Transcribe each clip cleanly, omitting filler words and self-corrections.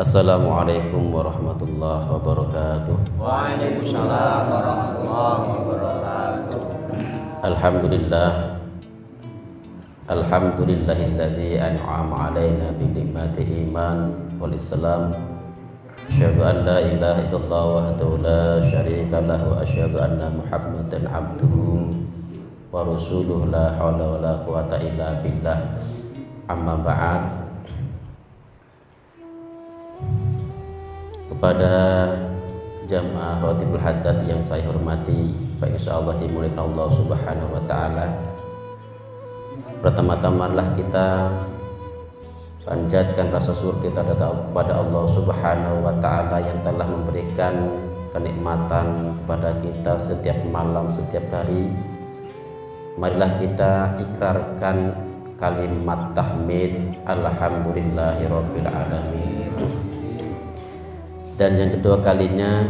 Assalamualaikum warahmatullahi wabarakatuh. Waalaikumsalam warahmatullahi wabarakatuh. Alhamdulillahilladzi an'ama alaina bi ni'matil iman wal islam. Asyhadu an la ilaha illallah wahdahu la syarika lahu wa asyhadu anna Muhammadan abduhu wa rasuluhu la haula wala quwata illa billah. Amma ba'd. Kepada jamaah Ratibul Haddad yang saya hormati, insyaallah dimuliakan Allah Subhanahu wa taala. Pertama-tamalah kita panjatkan rasa syukur kita kepada Allah Subhanahu wa taala yang telah memberikan kenikmatan kepada kita setiap malam, setiap hari. Marilah kita ikrarkan kalimat tahmid alhamdulillahirabbil alamin. Dan yang kedua kalinya,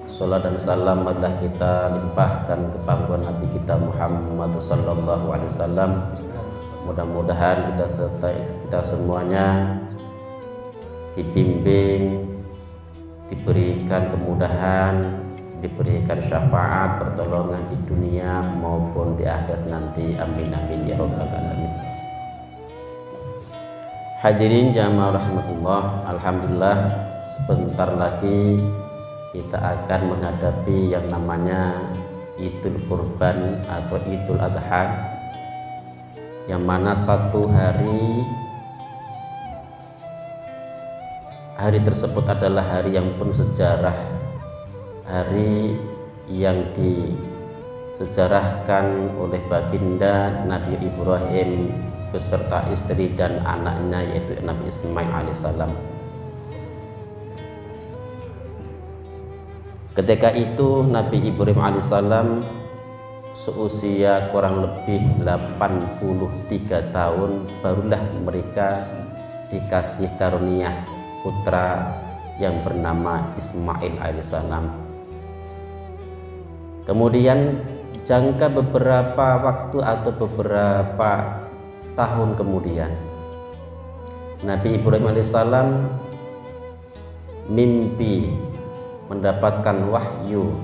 salat dan salam marilah kita limpahkan kepada Nabi kita Muhammad sallallahu alaihi wasallam. Mudah-mudahan kita semuanya dibimbing, diberikan kemudahan, diberikan syafaat, pertolongan di dunia maupun di akhirat nanti. Amin amin ya rabbal alamin. Hadirin jamaah rahmatullah, alhamdulillah sebentar lagi kita akan menghadapi yang namanya Idul Kurban atau Idul Adha, yang mana satu hari tersebut adalah hari yang penuh sejarah, hari yang disejarahkan oleh baginda Nabi Ibrahim beserta istri dan anaknya, yaitu Nabi Ismail alaihissalam. Ketika itu Nabi Ibrahim alaihissalam seusia kurang lebih 83 tahun, barulah mereka dikasih karunia putra yang bernama Ismail alaihissalam. Kemudian jangka beberapa waktu atau beberapa tahun kemudian, Nabi Ibrahim alaihissalam mimpi mendapatkan wahyu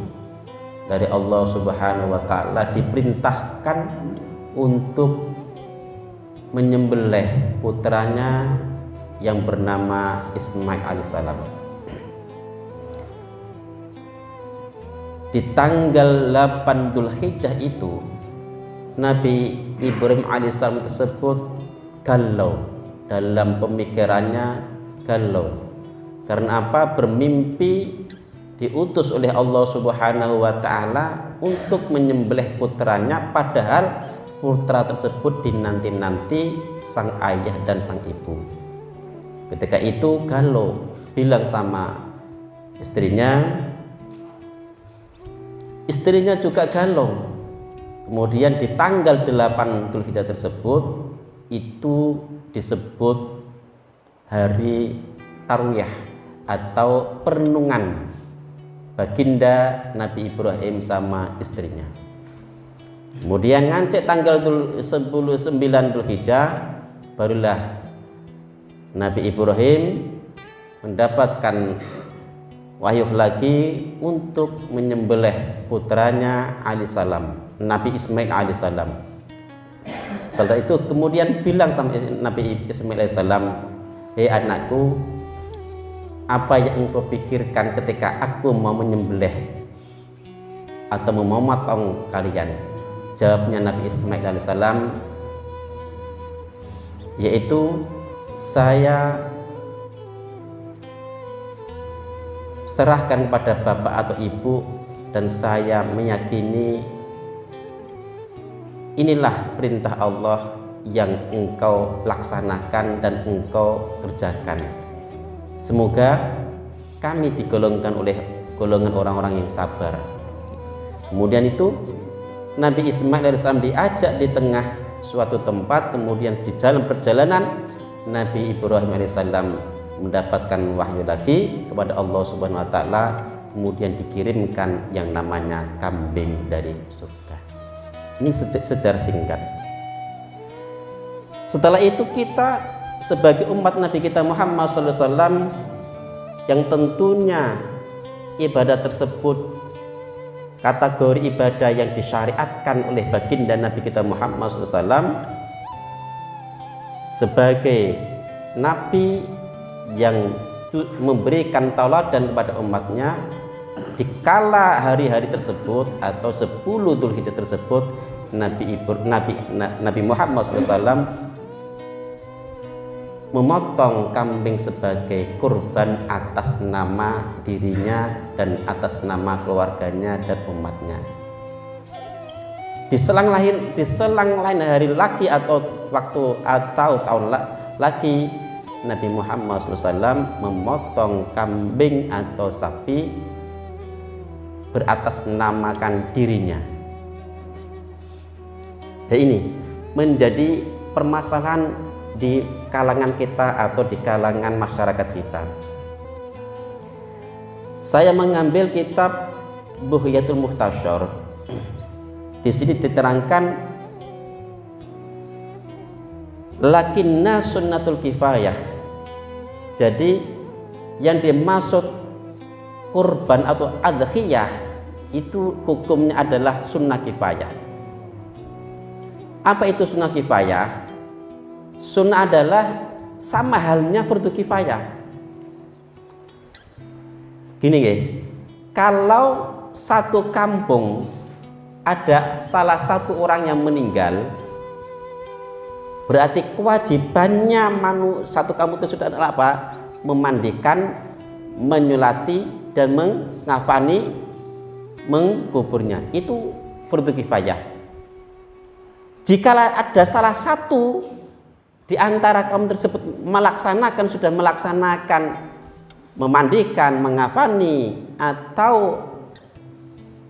dari Allah Subhanahu wa taala, diperintahkan untuk menyembelih putranya yang bernama Ismail alaihissalam. Di tanggal 8 Dzulhijjah itu Nabi Ibrahim alaihissalam tersebut galau, dalam pemikirannya galau. Karena apa? Bermimpi diutus oleh Allah Subhanahu wa taala untuk menyembelih putranya, padahal putra tersebut dinanti-nanti sang ayah dan sang ibu. Ketika itu galau, bilang sama istrinya juga galau. Kemudian di tanggal 8 Dzulhijjah tersebut itu disebut hari Tarwiyah atau perenungan baginda Nabi Ibrahim sama istrinya. Kemudian ngancek tanggal 9 Dzulhijjah, barulah Nabi Ibrahim mendapatkan wahyu lagi untuk menyembelih putranya alaihissalam, Nabi Ismail alaihissalam. Setelah itu kemudian bilang sama Nabi Ismail alaihissalam, "Hei anakku, apa yang engkau pikirkan ketika aku mau menyembelih atau memotong kalian?" Jawabnya Nabi Ismail alaihissalam, yaitu, "Saya serahkan kepada bapak atau ibu, dan saya meyakini inilah perintah Allah yang engkau laksanakan dan engkau kerjakan. Semoga kami digolongkan oleh golongan orang-orang yang sabar." Kemudian itu Nabi Ismail alaihissalam diajak di tengah suatu tempat, kemudian di dalam perjalanan Nabi Ibrahim alaihissalam mendapatkan wahyu lagi kepada Allah Subhanahu wa taala, kemudian dikirimkan yang namanya kambing dari surga. Ini sejarah singkat. Setelah itu kita sebagai umat Nabi kita Muhammad SAW yang tentunya ibadah tersebut kategori ibadah yang disyariatkan oleh baginda Nabi kita Muhammad SAW sebagai Nabi yang memberikan tauladan kepada umatnya di kala hari-hari tersebut atau 10 Dzulhijjah tersebut. Nabi Muhammad SAW memotong kambing sebagai kurban atas nama dirinya dan atas nama keluarganya dan umatnya. Di selang lain hari lagi atau waktu atau tahun lagi, Nabi Muhammad SAW memotong kambing atau sapi beratasnamakan dirinya. Dan ini menjadi permasalahan di kalangan kita atau di kalangan masyarakat kita. Saya mengambil kitab Bughyatul Mukhtasar. Di sini diterangkan lakinna sunnatul kifayah. Jadi yang dimaksud kurban atau adhiyah itu hukumnya adalah sunnah kifayah. Apa itu sunnah kifayah? Sunnah adalah sama halnya fardu kifayah. Gini ya, kalau satu kampung ada salah satu orang yang meninggal, berarti kewajibannya satu kampung itu sudah adalah apa? Memandikan, menyulati dan mengafani, mengkuburnya. Itu fardu kifayah. Jika ada salah satu di antara kaum tersebut sudah melaksanakan memandikan, mengafani atau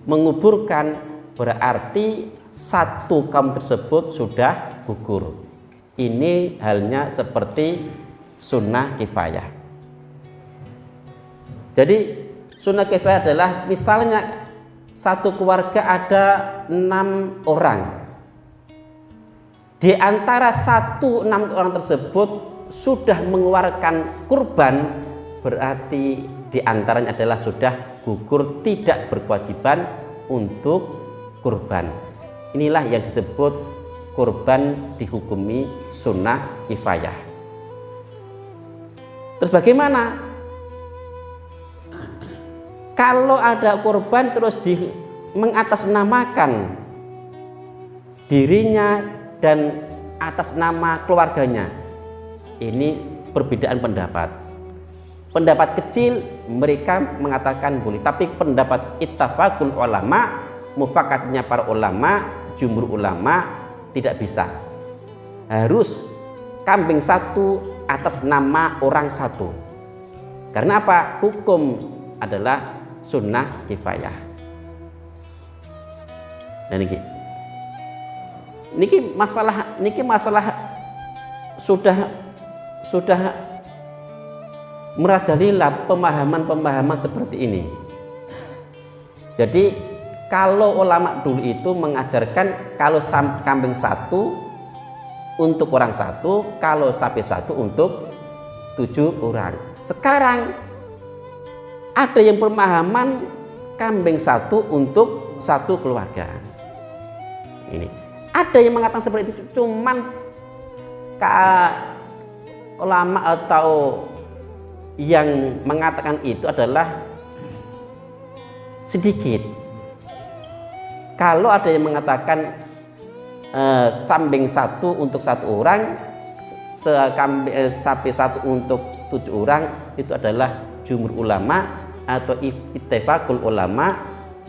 menguburkan, berarti satu kaum tersebut sudah gugur. Ini halnya seperti sunnah kifayah. Jadi sunnah kifayah adalah misalnya satu keluarga ada 6 orang. Di antara 6 orang tersebut sudah mengeluarkan kurban, berarti di antaranya adalah sudah gugur, tidak berkewajiban untuk kurban. Inilah yang disebut kurban dihukumi sunnah kifayah. Terus bagaimana kalau ada kurban terus mengatasnamakan dirinya dan atas nama keluarganya? Ini perbedaan pendapat. Pendapat kecil mereka mengatakan boleh, tapi pendapat ittafaqul ulama, mufakatnya para ulama, jumhur ulama tidak bisa. Harus kambing satu atas nama orang satu. Karena apa? Hukum adalah sunnah kifayah. Dan niki masalah sudah merajalela pemahaman seperti ini. Jadi kalau ulama dulu itu mengajarkan kalau kambing satu untuk orang satu, kalau sapi satu untuk 7 orang. Sekarang ada yang pemahaman kambing satu untuk satu keluarga. Ini ada yang mengatakan seperti itu, cuman ulama atau yang mengatakan itu adalah sedikit. Kalau ada yang mengatakan kambing satu untuk 1 orang, sapi satu untuk 7 orang, itu adalah jumhur ulama atau ittifaqul ulama,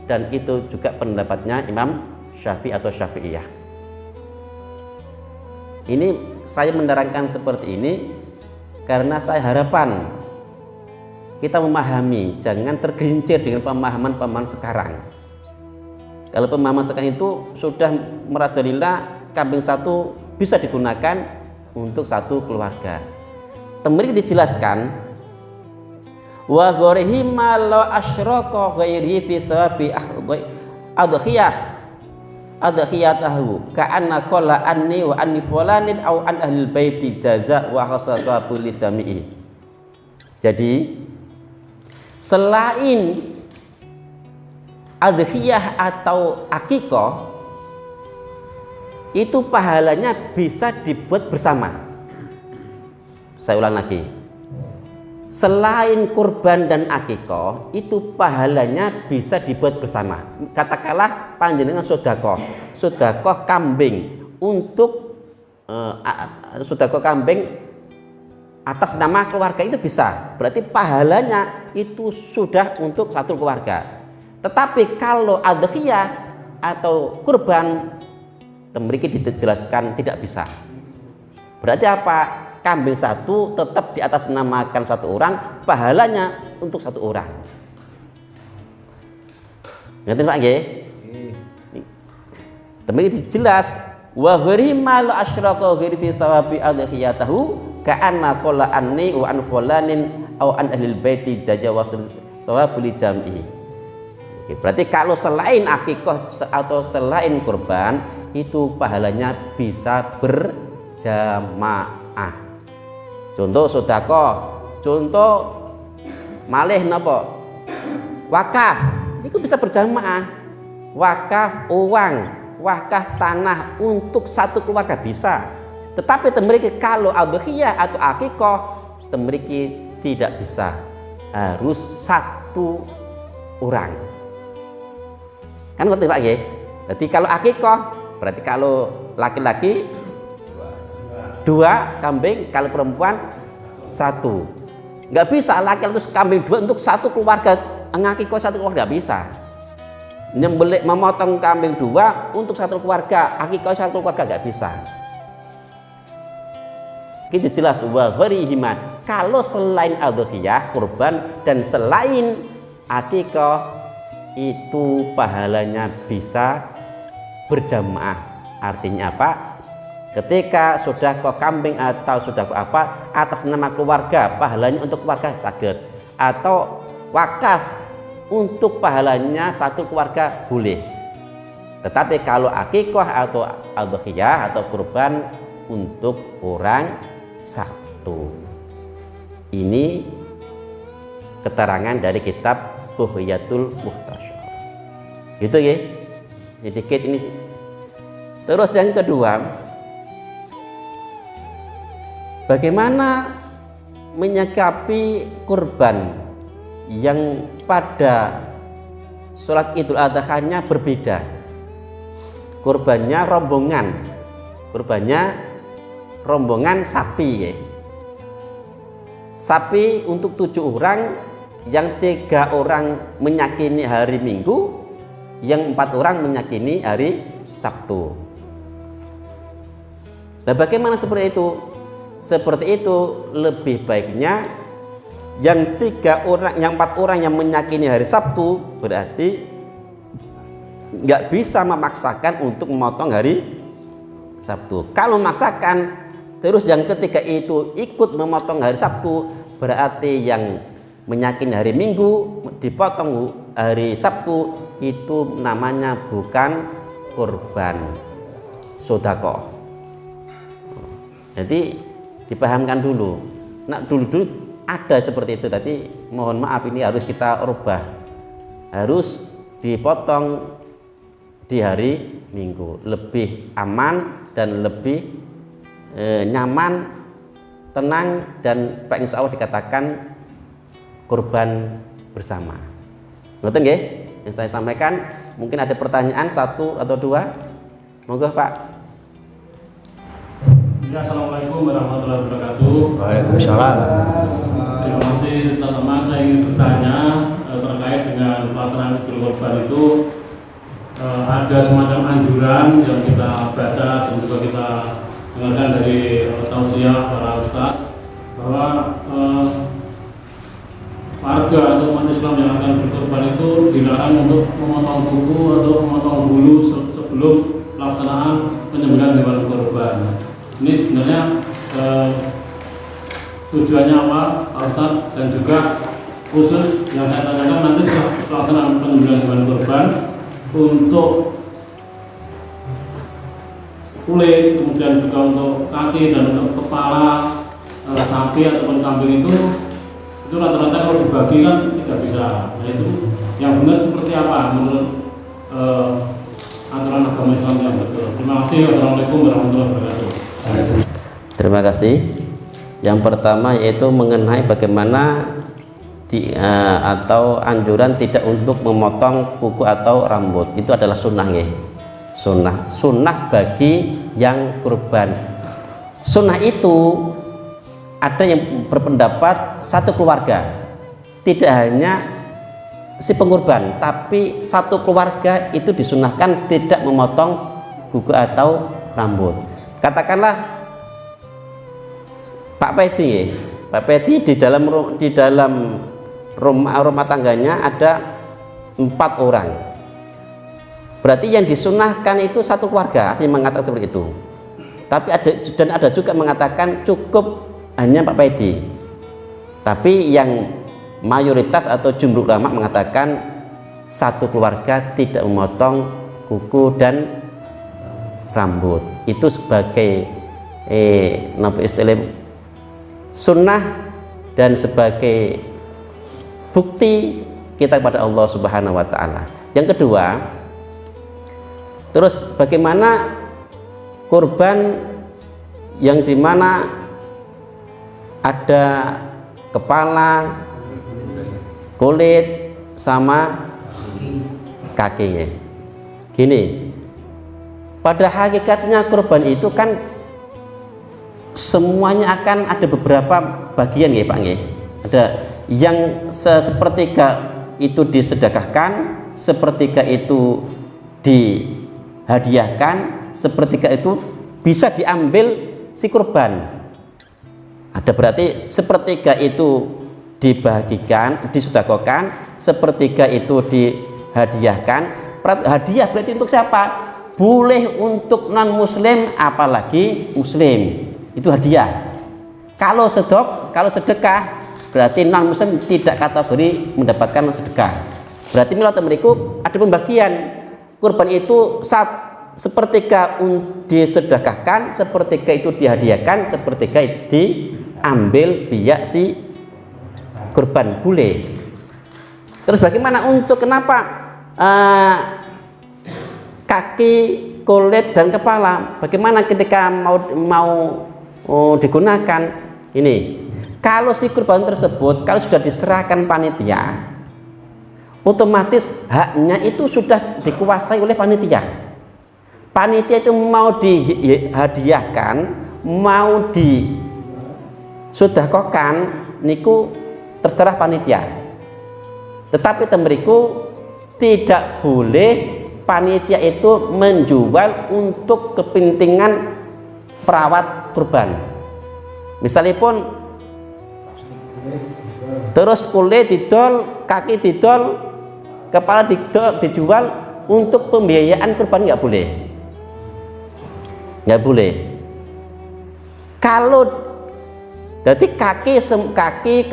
dan itu juga pendapatnya Imam Syafi'i atau Syafi'iyah. Ini saya menerangkan seperti ini karena saya harapan kita memahami, jangan tergelincir dengan pemahaman sekarang. Kalau pemahaman sekarang itu sudah merajalela, kambing satu bisa digunakan untuk satu keluarga. Kemudian dijelaskan wa ghorihi ma la asyraka ghairi fi sawabi adhiyatahu ka'anna qala anni wa anni fulanin aw an ahlil baiti jaza wa khasatu li jami'i. Jadi Selain adhiyah atau akikah, itu pahalanya bisa dibuat bersama. Saya ulang lagi. Selain kurban dan akikah, itu pahalanya bisa dibuat bersama. Katakanlah panjenengan sedekah kambing untuk sedekah kambing atas nama keluarga, itu bisa. Berarti pahalanya itu sudah untuk satu keluarga. Tetapi kalau adhiyah atau kurban, memiliki dijelaskan tidak bisa. Berarti apa? Kambing satu tetap di atas namakan satu orang, pahalanya untuk satu orang. Ngerti Pak nggih? Temui jelas wa ghairi ma la asyraka ghairi fi sawabi adhiyatahu ka'anna qala anni wa an fulanin aw an ahlil baiti jajawasul sawabul jam'i. Berarti kalau selain akikah atau selain kurban, itu pahalanya bisa berjamaah. Contoh sedekah, contoh malih napa? Wakaf, itu bisa berjamaah. Wakaf uang, wakaf tanah untuk satu keluarga bisa. Tetapi temriki kalau adhiyah atau akikah, temriki tidak bisa. Harus satu orang. Kan ngerti Pak nggih? Jadi kalau akikah berarti kalau laki-laki 2 kambing, kalau perempuan 1. Nggak bisa laki-laki terus kambing 2 untuk satu keluarga, ngakikah satu keluarga nggak bisa. Nyembelih memotong kambing 2 untuk satu keluarga, akikah satu keluarga nggak bisa. Kita jelas wa ghairihima. Kalau selain adhiyah, kurban dan selain akikah, itu pahalanya bisa berjamaah. Artinya apa? Ketika sedekah kambing atau sedekah apa atas nama keluarga, pahalanya untuk keluarga sakit. Atau wakaf untuk pahalanya satu keluarga boleh. Tetapi kalau akikah atau adhiyah atau kurban untuk orang satu. Ini keterangan dari kitab Bughyatul Muhtasyar. Gitu ya. Sedikit ini. Terus yang kedua, bagaimana menyikapi kurban yang pada sholat Idul Adha-nya berbeda? Kurbannya rombongan sapi ya. Sapi untuk 7 orang, yang 3 orang menyakini hari Minggu, yang 4 orang menyakini hari Sabtu. Nah, bagaimana seperti itu? Seperti itu lebih baiknya yang 4 orang yang menyakini hari Sabtu berarti nggak bisa memaksakan untuk memotong hari Sabtu. Kalau memaksakan terus yang ketiga itu ikut memotong hari Sabtu, berarti yang menyakini hari Minggu dipotong hari Sabtu, itu namanya bukan kurban, sedekah. Jadi dipahamkan dulu. Nah, dulu ada seperti itu. Tadi mohon maaf, ini harus kita rubah. Harus dipotong di hari Minggu, lebih aman dan lebih nyaman, tenang, dan Pak insya Allah dikatakan kurban bersama. Ngerti nggih yang saya sampaikan? Mungkin ada pertanyaan 1 atau 2. Monggo Pak. Ya, assalamualaikum warahmatullahi wabarakatuh. Waalaikumsalam. Terima kasih Ustaz Ahmad. Saya ingin bertanya terkait dengan pelaksanaan Idul Kurban itu, ada semacam anjuran yang kita baca dan juga kita dengarkan dari tausiah para ustaz bahwa warga atau umat Islam yang akan berkurban itu dilarang untuk memotong kuku atau memotong bulu sebelum pelaksanaan penyembelihan hewan kurban. Ini sebenarnya tujuannya apa, Pak Ustaz? Dan juga khusus yang saya tanyakan nanti setelah pelaksanaan penyembelihan hewan kurban untuk kulit, kemudian juga untuk kaki dan untuk kepala sapi ataupun kambing itu rata-rata kalau dibagi kan 3 bisa. Nah itu yang benar seperti apa menurut aturan agama Islam yang betul? Terima kasih. Wassalamualaikum warahmatullahi wabarakatuh. Terima kasih. Yang pertama yaitu mengenai bagaimana atau anjuran tidak untuk memotong kuku atau rambut. Itu adalah sunnah ya. Sunnah bagi yang kurban. Sunnah itu ada yang berpendapat satu keluarga, tidak hanya si pengurban, tapi satu keluarga itu disunahkan tidak memotong kuku atau rambut. Katakanlah Pak Pedi di dalam rumah tangganya ada 4 orang. Berarti yang disunahkan itu satu keluarga. Ada yang mengatakan seperti itu. Tapi ada juga mengatakan cukup hanya Pak Pedi. Tapi yang mayoritas atau jumhur ulama mengatakan satu keluarga tidak memotong kuku dan rambut. Itu sebagai istilah sunnah dan sebagai bukti kita kepada Allah Subhanahu wa taala. Yang kedua, terus bagaimana kurban yang dimana ada kepala, kulit sama kakinya. Gini, pada hakikatnya kurban itu kan semuanya akan ada beberapa bagian ya Pak ya. Ada yang sepertiga itu disedekahkan, sepertiga itu dihadiahkan, sepertiga itu bisa diambil si kurban. Ada berarti sepertiga itu dibagikan, disedekahkan, sepertiga itu dihadiahkan. Hadiah berarti untuk siapa? Boleh untuk non muslim apalagi muslim. Itu hadiah. Kalau sedekah berarti non muslim tidak kategori mendapatkan sedekah. Berarti milah temeriku ada pembagian. Kurban itu sepertiga disedekahkan, sepertiga itu dihadiahkan, sepertiga diambil biak si kurban boleh. Terus bagaimana untuk kenapa kaki, kulit dan kepala? Bagaimana ketika mau digunakan? Ini kalau si kurban tersebut kalau sudah diserahkan panitia, otomatis haknya itu sudah dikuasai oleh panitia. Panitia itu mau dihadiahkan, mau disudahkokan, niku terserah panitia. Tetapi temeriku tidak boleh panitia itu menjual untuk kepentingan perawat kurban. Misalnya pun terus kulit didol, kaki didol, kepala didol, dijual untuk pembiayaan kurban, nggak boleh. Nggak boleh. Kalau jadi kaki,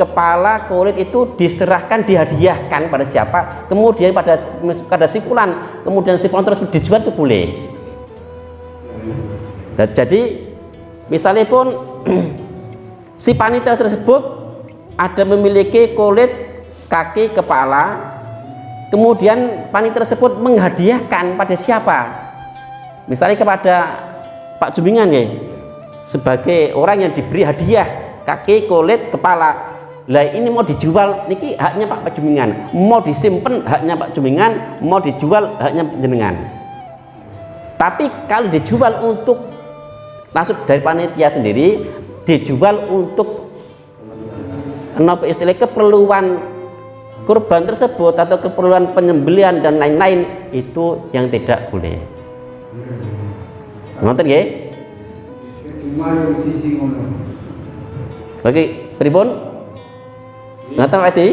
kepala, kulit itu diserahkan, dihadiahkan pada siapa? Kemudian pada si fulan, kemudian si fulan terus dijual, itu boleh. Dan jadi misalnya pun si panitia tersebut ada memiliki kulit, kaki, kepala, kemudian panitia tersebut menghadiahkan pada siapa? Misalnya kepada Pak Jumingan ya, sebagai orang yang diberi hadiah kaki, kulit, kepala. Lah ini mau dijual, niki haknya Pak Jumingan. Mau disimpan haknya Pak Jumingan, mau dijual haknya jenengan. Tapi kalau dijual untuk langsung dari panitia sendiri, dijual untuk istilah keperluan kurban tersebut atau keperluan penyembelihan dan lain-lain, itu yang tidak boleh. Ngerti nggih? Oke, pripun? Ngaten Pak Edi?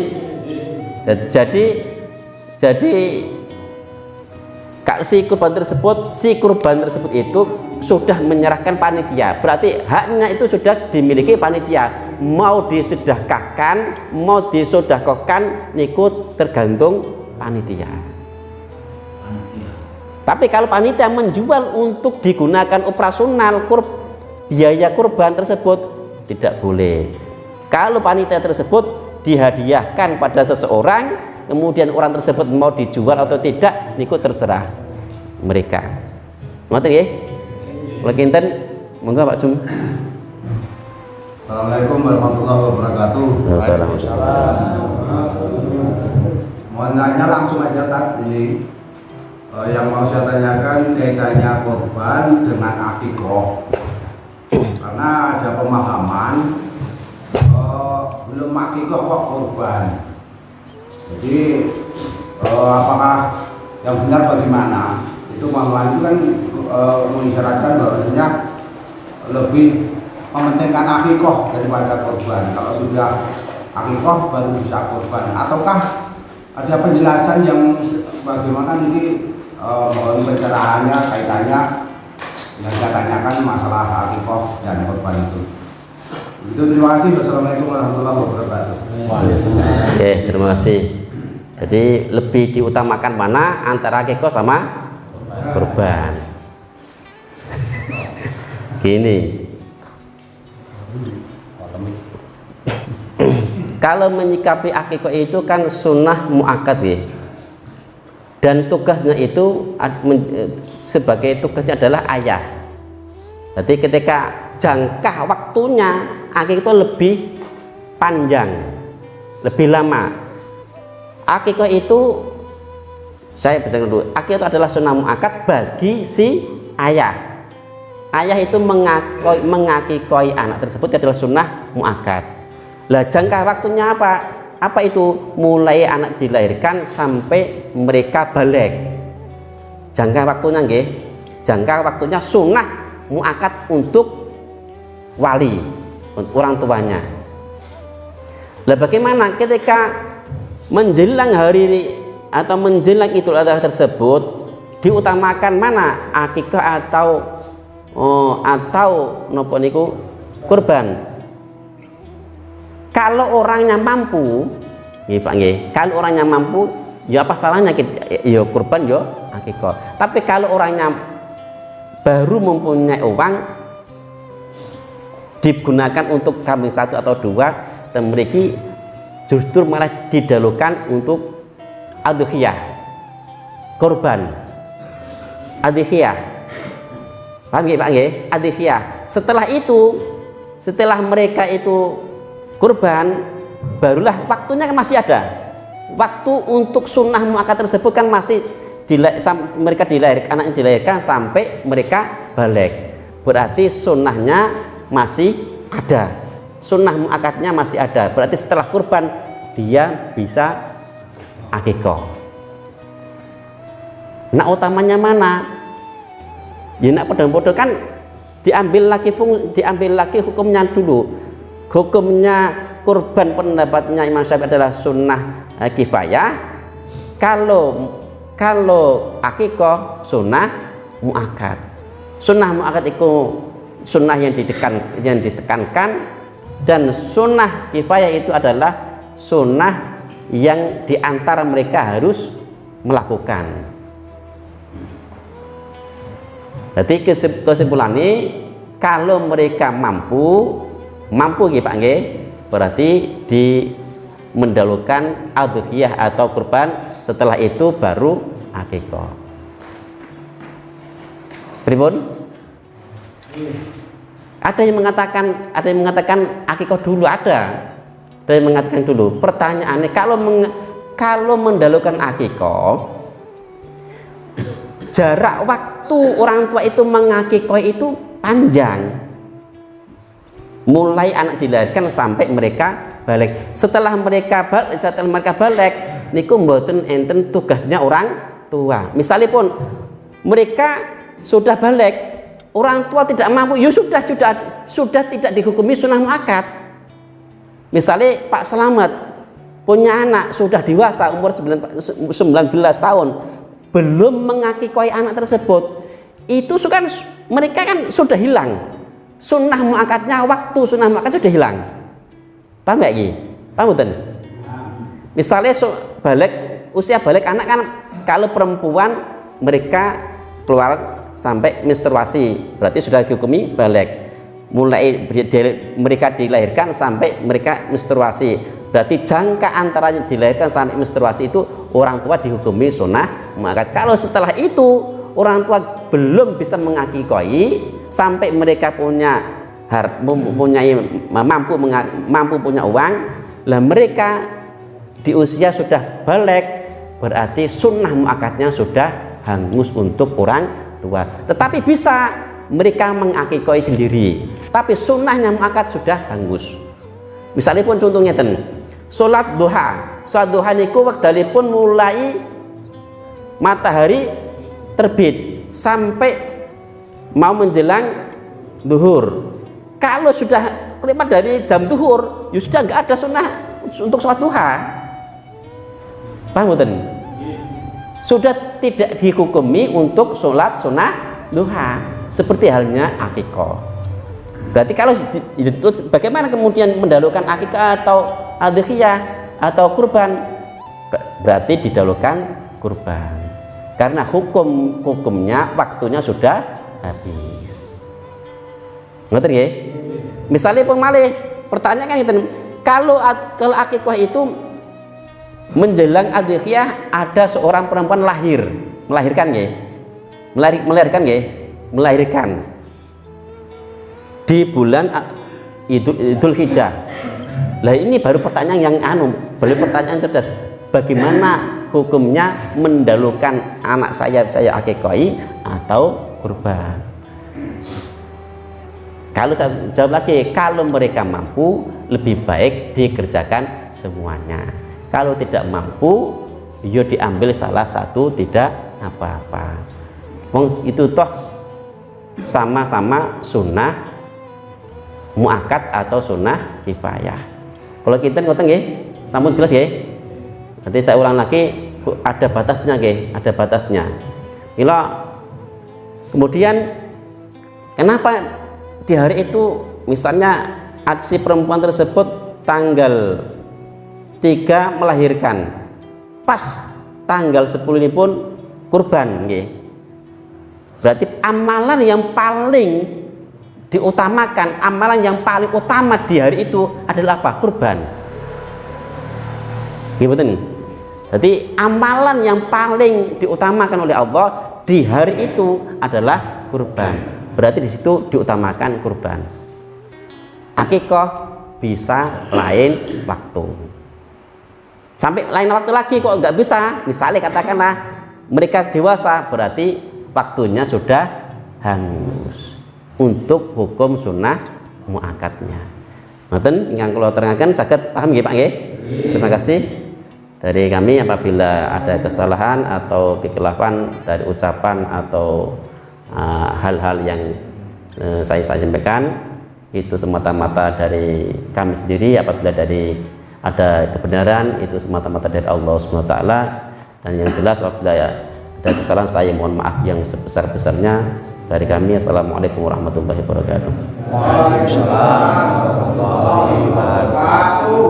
Jadi si kurban tersebut itu sudah menyerahkan panitia. Berarti haknya itu sudah dimiliki panitia. Mau disedekahkan, mau disodakokkan, niku tergantung panitia. Tapi kalau panitia menjual untuk digunakan operasional biaya kurban tersebut tidak boleh. Kalau panitia tersebut dihadiahkan pada seseorang, kemudian orang tersebut mau dijual atau tidak, niku terserah mereka. Ngoten nggih? Kula kinten, monggo Pak Jum. Assalamualaikum warahmatullahi wabarakatuh. Waalaikumsalam. Mau nanya langsung aja tadi. Yang mau saya tanyakan kaitannya korban dengan akikoh. Karena ada pemahaman belum akikoh kok korban. Jadi apakah yang benar bagaimana? Itu pemahaman itu kan mengisyaratkan bahwasanya lebih mementingkan akikoh daripada korban. Kalau sudah akikoh baru bisa korban. Ataukah ada penjelasan yang bagaimana nanti pencerahannya kaitannya yang saya tanyakan masalah akikoh dan korban itu. Itu terima kasih. Wassalamualaikum warahmatullahi wabarakatuh. Oke, terima kasih. Jadi lebih diutamakan mana antara akikoh sama korban? Gini. Kalau menyikapi akikoh itu kan sunnah muakkad ya. Dan tugasnya itu sebagai tugasnya adalah ayah. Jadi ketika jangka waktunya akikoh itu lebih panjang, lebih lama. Akikoh itu saya bacakan dulu. Akikoh itu adalah sunnah muakkad bagi si ayah. Ayah itu mengakikoi anak tersebut adalah sunnah muakkad. Lah jangka waktunya apa? Apa itu? Mulai anak dilahirkan sampai mereka balik. Jangka waktunya nggih. Jangka waktunya sunnah muakkad untuk wali, untuk orang tuanya. Lah bagaimana ketika menjelang hari atau menjelang Idul Adha tersebut diutamakan mana? Akikah atau nopo niku kurban? Kalau orangnya mampu, nggih Pak nggih. Kalau orangnya mampu, ya apa salahnya ya kurban ya akikah. Tapi kalau orangnya baru mempunyai uang digunakan untuk kambing 1 atau 2, dan mereka justru malah didahulukan untuk adhiyah, kurban. Adhiyah. Paham nggih Pak nggih? Adhiyah. Setelah itu, setelah mereka itu kurban, barulah waktunya kan masih ada. Waktu untuk sunnah muakkad tersebut kan masih mereka dilahirkan, anaknya dilahirkan sampai mereka balik. Berarti sunnahnya masih ada, sunnah muakkadnya masih ada. Berarti setelah kurban dia bisa akikah. Nah utamanya mana? Ya nak podo-podo kan diambil lagi hukumnya dulu. Hukumnya kurban pendapatnya Imam Syafi'i adalah sunnah kifayah. Kalau akikah sunnah muakkad. Sunnah muakkad itu sunnah yang ditekankan, dan sunnah kifayah itu adalah sunnah yang diantara mereka harus melakukan. Jadi kesimpulannya, kalau mereka mampu nggih Pak nggih, berarti mendahulukan adhiyah atau kurban, setelah itu baru akikah. Pripun? Ada yang mengatakan akikah dulu, ada yang mengatakan dulu. Pertanyaannya, kalau mendahulukan akikah, jarak waktu orang tua itu mengakikah itu panjang. Mulai anak dilahirkan sampai mereka balik. Setelah mereka balik, niku mboten enten tugasnya orang tua. Misalnya pun mereka sudah balik, orang tua tidak mampu, ya sudah tidak dihukumi sunnah muakkad. Misalnya Pak Slamet punya anak sudah dewasa umur 19 tahun, belum mengakikoi anak tersebut, itu kan mereka kan sudah hilang. Sunnah muakkadnya, waktu sunnah muakkad sudah hilang. Paham nggak Ki? Paham betul? Misalnya usia balik anak kan, kalau perempuan mereka keluar sampai menstruasi, berarti sudah dihukumi balik. Mulai mereka dilahirkan sampai mereka menstruasi, Berarti jangka antara dilahirkan sampai menstruasi itu orang tua dihukumi sunnah muakkad. Kalau setelah itu orang tua belum bisa mengakikoi sampai mereka mampu punya uang, lah mereka di usia sudah balik, berarti sunnah muakkadnya sudah hangus untuk orang tua. Tetapi bisa mereka mengakikoi sendiri, tapi sunnahnya muakkad sudah hangus. Misalnya pun contohnya sholat duha niku wektalipun mulai matahari terbit sampai mau menjelang duhur. Kalau sudah lewat dari jam duhur, ya sudah nggak ada sunnah untuk sholat duha. Paham betul? Sudah tidak dihukumi untuk sholat sunnah duha, seperti halnya akikah. Berarti kalau bagaimana kemudian mendahulukan akikah atau adhiyah atau kurban? Berarti didahulukan kurban, karena hukumnya waktunya sudah habis. Ngerti ya? Misalnya pun malih pertanyaan kan itu, kalau akikah itu menjelang adhiyah ada seorang perempuan melahirkan di bulan Idul Hijjah. Lah ini baru pertanyaan yang pertanyaan cerdas. Bagaimana hukumnya mendahulukan anak saya akikoi atau kurban? Kalau saya jawab lagi, kalau mereka mampu lebih baik dikerjakan semuanya. Kalau tidak mampu, ya diambil salah satu, tidak apa-apa. Itu toh sama-sama sunnah muakkad atau sunnah kifayah. Kalau kita ngoten nggih, sampun jelas nggih. Nanti saya ulang lagi, ada batasnya nggih, ada batasnya. Kemudian kenapa di hari itu misalnya si perempuan tersebut tanggal 3 melahirkan, pas tanggal 10 ini pun kurban nggih. Berarti amalan yang paling diutamakan, amalan yang paling utama di hari itu adalah apa? Kurban. Gimana? Jadi amalan yang paling diutamakan oleh Allah di hari itu adalah kurban. Berarti di situ diutamakan kurban. Akikah bisa lain waktu. Sampai lain waktu lagi kok nggak bisa. Misalnya katakanlah mereka dewasa, berarti waktunya sudah hangus untuk hukum sunnah muakkadnya. Ngoten ingkang kula terangaken saged paham nggih Pak nggih? Terima kasih. Dari kami apabila ada kesalahan atau kekhilafan dari ucapan atau hal-hal yang saya sampaikan, itu semata-mata dari kami sendiri. Apabila dari ada kebenaran, itu semata-mata dari Allah Subhanahu wa taala. Dan yang jelas apabila ada kesalahan, saya mohon maaf yang sebesar-besarnya. Dari kami, assalamualaikum warahmatullahi wabarakatuh. Waalaikumsalam warahmatullahi wabarakatuh.